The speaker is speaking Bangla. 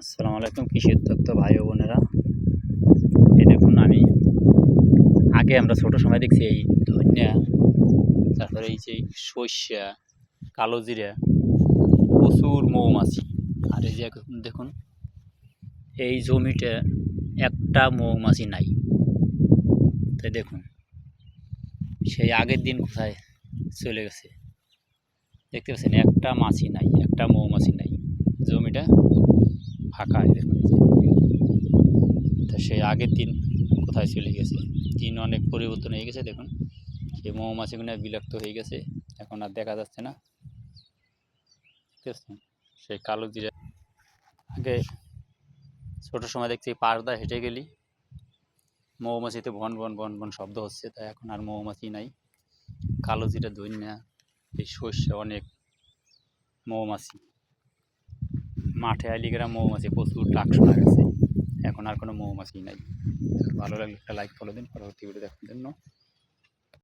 আসসালামু আলাইকুম কৃষি উদ্যোক্তা ভাই ও বোনেরা। এই দেখুন, আগে আমরা ছোট সময় দেখছি এই ধনিয়া, তারপরে এই যে সর্ষা, কালো জিরা, প্রচুর মৌমাছি। আর এই যে এখন দেখুন, এই জমিতে একটা মৌমাছি নাই। তাই দেখুন, সেই আগের দিন কোথায় চলে গেছে। দেখতে পাচ্ছেন, একটা মাছি নাই, একটা মৌমাছি নাই, জমিটা ফাঁকা। দেখুন, তা সেই আগের দিন কোথায় চলে গেছে। দিন অনেক পরিবর্তন হয়ে গেছে। দেখুন, সেই মৌমাছিগুলো বিলুপ্ত হয়ে গেছে, এখন আর দেখা যাচ্ছে না। ঠিক আছে, সেই কালো জিরা আগে ছোট সময় দেখছি পাড়দা হেঁটে গেলি মৌমাছিতে ভন ভন ভন ভন শব্দ হচ্ছে, তাই এখন আর মৌমাছি নাই। কালো জিরা, ধনিয়া, এই সর্ষে, অনেক মৌমাছি। মাঠে আইলিগেরা মৌমাছি প্রচুর ডাক শোনা গেছে, এখন আর কোনো মৌমাছি নাই। ভালো লাগলে একটা লাইক ফলো দিন, পরবর্তী ভিডিও দেখার জন্য।